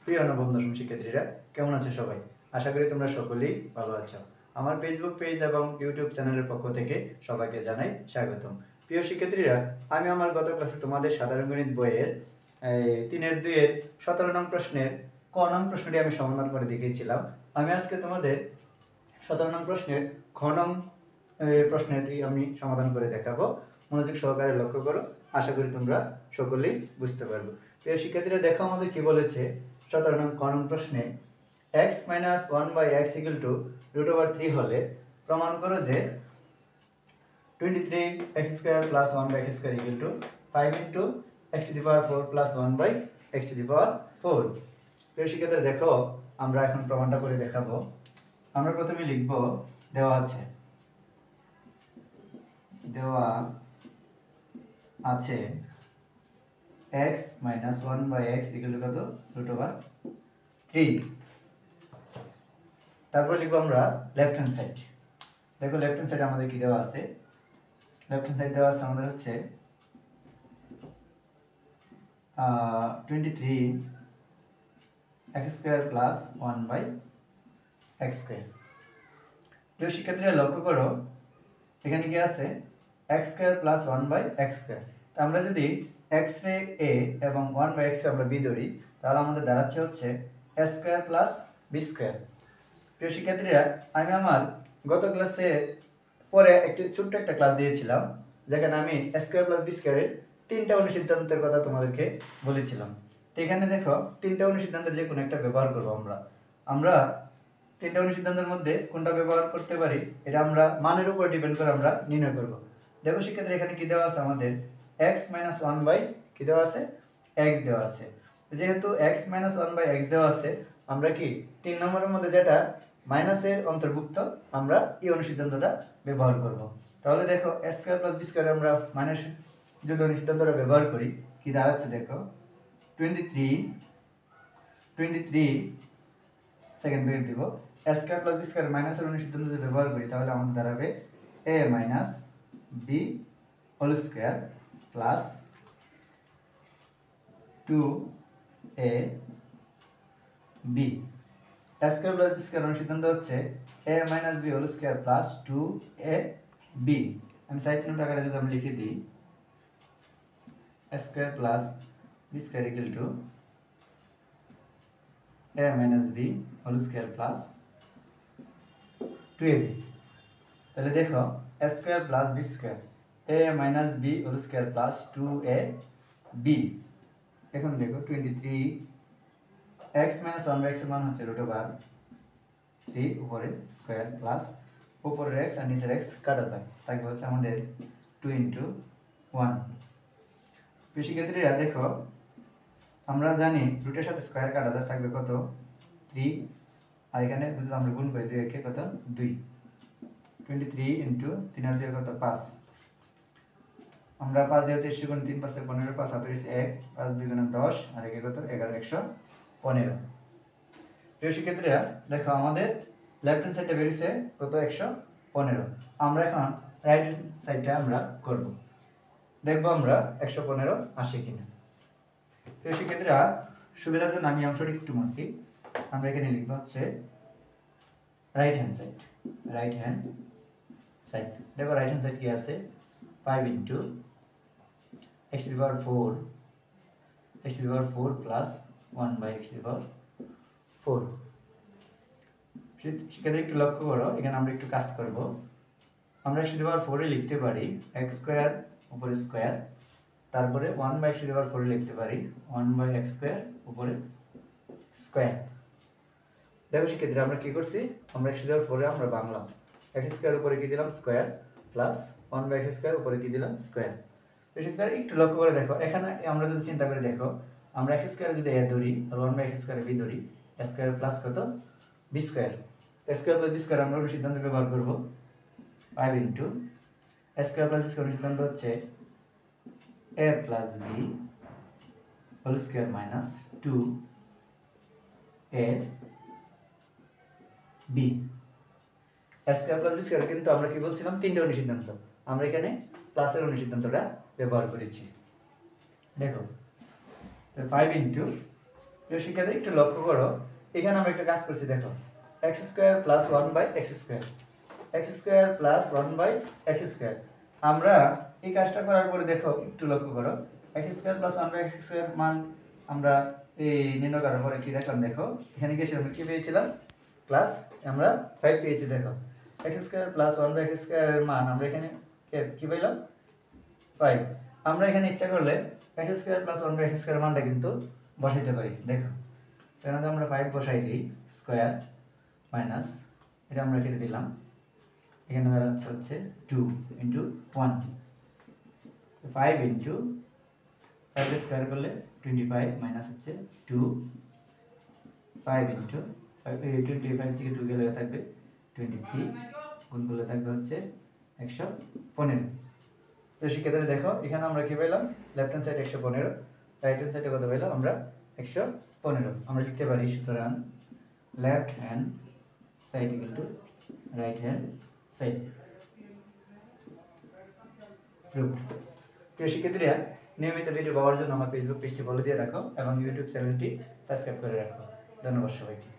প্রিয় নবম দশম শিক্ষার্থীরা কেমন আছো সবাই? আশা করি তোমরা সকলেই ভালো আছো। আমার ফেসবুক পেজ এবং ইউটিউব চ্যানেলের পক্ষ থেকে সবাইকে জানাই স্বাগতম। প্রিয় শিক্ষার্থীরা, আমি আমার গত ক্লাসে তোমাদের সাধারণ গণিত বইয়ের 3-2 17 নং প্রশ্নের ক নং প্রশ্নটি আমি সমাধান করে দেখিয়েছিলাম। আমি আজকে তোমাদের 17 নং প্রশ্নের খ নং প্রশ্নটি আমি সমাধান করে দেখাবো। মনোযোগ সহকারে লক্ষ্য করো, আশা করি তোমরা সকলেই বুঝতে পারবে। প্রিয় শিক্ষার্থীরা, দেখো আমাদের কি বলেছে 17 নং ক নং প্রশ্নে x - 1/x = √3 হলে প্রমাণ করো যে 23x² + 1/x² = 5 × x⁴ + 1/x⁴। প্রিয় শিক্ষার্থীরা, দেখো আমরা এখন প্রমাণটা করে দেখাবো। আমরা প্রথমে লিখব দেওয়া আছে x - 1/x = কত? √3। তারপর লিখব আমরা লেফট হ্যান্ড সাইড। দেখো লেফট হ্যান্ড সাইডে আমাদের কি দেওয়া আছে? লেফট হ্যান্ড সাইড দেওয়া আছে আমাদের হচ্ছে 23x² + 1/x²। প্রিয় শিক্ষার্থীরা, লক্ষ্য করো এখানে কি আছে x² + 1/x²। তো আমরা যদি x রে a এবং 1/x আমরা b ধরি, তাহলে আমাদের দাঁড়াচ্ছে হচ্ছে a² + b²। প্রিয় শিক্ষার্থীরা, আমি আমার গত ক্লাসে পরে ছোট্ট একটা ক্লাস দিয়েছিলাম, যেখানে আমি a² + b² এর 3টা অনুসিদ্ধান্তের কথা তোমাদেরকে বলেছিলাম। তো এখানে দেখো 3টা অনুসিদ্ধান্তের যে কোনো একটা ব্যবহার করব। আমরা 3টা অনুসিদ্ধান্তের মধ্যে কোনটা ব্যবহার করতে পারি, এটা আমরা মানের উপর ডিপেন্ড করে আমরা নির্ণয় করব। দেখো শিক্ষার্থীরা, এখানে কি দেওয়া আছে আমাদের x - 1/, কি দেওয়া আছে? x দেওয়া আছে। যেহেতু x - 1/x দেওয়া আছে, আমরা কি 3 নম্বরের মধ্যে যেটা মাইনাসের অন্তর্ভুক্ত, আমরা এই অনুসিদ্ধান্তটা ব্যবহার করব। তাহলে দেখো a² + b² আমরা মাইনাস যদি অনুসিদ্ধান্তটা ব্যবহার করি, কি দাঁড়াচ্ছে দেখো 23 সেকেন্ড ব্রেকেট দিব। a² + b² মাইনাসের অনুসিদ্ধান্ত যদি ব্যবহার করি, তাহলে আমাদের দাঁড়াবে a - b² + 2ab। a² + b² অনুসিদ্ধান্ত হচ্ছে a - b² + 2ab। আমি সাইড নোট আকারে যদি আমি লিখে দিই a² + b² = a - b² + 2ab। তাহলে দেখো a² + b² a - b² + 2ab। এখন দেখো 23x - 1/x এর মান হচ্ছে √3 উপরে স্কয়ার প্লাস উপরের x আর নিচের x কাটা যায়, তাই হচ্ছে আমাদের 2 × 1। প্রিয় শিক্ষার্থীরা, দেখো আমরা জানি রুটের সাথে স্কয়ার কাটা যায়, থাকবে কত? 3। আর এখানে যদি আমরা গুণ করি 2 একে কত? 2। 23 × 3 আর 2 কত? 5। আমরা 5 দিয়ে 23 গুণ 3 5 15, 5 হাতে 1, 5 2 গুণ 10 আর একে কত? 11 115। প্রিয় শিক্ষার্থীরা, দেখো আমাদের লেফট হ্যান্ড সাইডটা বেরিয়েছে কত? 115। আমরা এখন রাইট হ্যান্ড সাইডটা আমরা করব। দেখব আমরা 115 আসে কিনা। প্রিয় শিক্ষার্থীরা, সুবিধার জন্য আমি অংশটি একটু মুছি। আমরা এখানে লিখব হচ্ছে রাইট হ্যান্ড সাইড। দেখো রাইট হ্যান্ড সাইড কি আছে? 5 × x⁴ + 1/x⁴। শিক্ষার্থী একটু লক্ষ্য করো, এখানে আমরা একটু কাজ করব। আমরা x⁴ লিখতে পারি x² উপরে স্কয়ার, তারপরে 1/x⁴ লিখতে পারি 1/x² উপরে স্কয়ার। দেখো শিক্ষার্থীরা, আমরা কি করছি? আমরা x⁴ আমরা বাংলাম, x² উপরে কি দিলাম? স্কয়ার প্লাস 1/x² উপরে কি দিলাম? স্কয়ার। শিক্ষার্থীরা একটু লক্ষ্য করে দেখো, এখানে আমরা যদি চিন্তা করে দেখো, আমরা x² যদি a ধরি আর 1/x² b ধরি, a² প্লাস কত? b²। a² + b² আমরা অনুসিদ্ধান্ত ব্যবহার করব 5 × a² + b² অনুসিদ্ধান্ত হচ্ছে a + b² - 2ab। a² + b² কিন্তু আমরা কি বলছিলাম? 3টা অনুসিদ্ধান্ত। আমরা এখানে প্লাসের অনুসিদ্ধান্তটা ব্যবহার করেছি। দেখো তো 5 × প্রিয় শিক্ষার্থী একটু লক্ষ্য করো, এখানে আমরা একটা কাজ করছি দেখো, x square plus one by x square, x square plus one by x square. আমরা এই কাজটা করার পরে দেখো একটু লক্ষ্য করো, x square plus one by x square মান আমরা এই নির্ণয় করার পরে কি দেখলাম দেখো, এখানে গেছি আমরা কি পেয়েছিলাম প্লাস, আমরা 5 পেয়েছি। দেখো x square plus one by x স্কোয়ারের মান আমরা এখানে কি পেলাম 5। আমরা এখানে ইচ্ছা করলে x square plus one by x স্কোয়ারের মানটা কিন্তু বসাইতে পারি। দেখো এখানে আমরা 5 বসাই দিই, স্কোয়ার মাইনাস এটা আমরা কেটে দিলাম, এখানে দাঁড়াচ্ছে হচ্ছে 2 ইন্টু 1, 5 ইন্টু 5 স্কোয়ার করলে 25 মাইনাস হচ্ছে 2, 5 ইন্টু 25 থেকে 2 গেলে থাকবে 23, গুণ করলে থাকবে হচ্ছে 115। তো শিক্ষার্থীরা দেখো এখানে আমরা কি পেলাম, left hand side 115, right hand সাইডে কত পেলাম আমরা 115। আমরা লিখতে পারি সুতরাং left hand side equal to right hand side. Proved. প্রিয় শিক্ষার্থীরা, নিয়মিত ভিডিও পাওয়ার জন্য আমার ফেসবুক পেজটি ফলো দিয়ে রাখো এবং ইউটিউব চ্যানেলটি সাবস্ক্রাইব করে রাখো। ধন্যবাদ সবাইকে।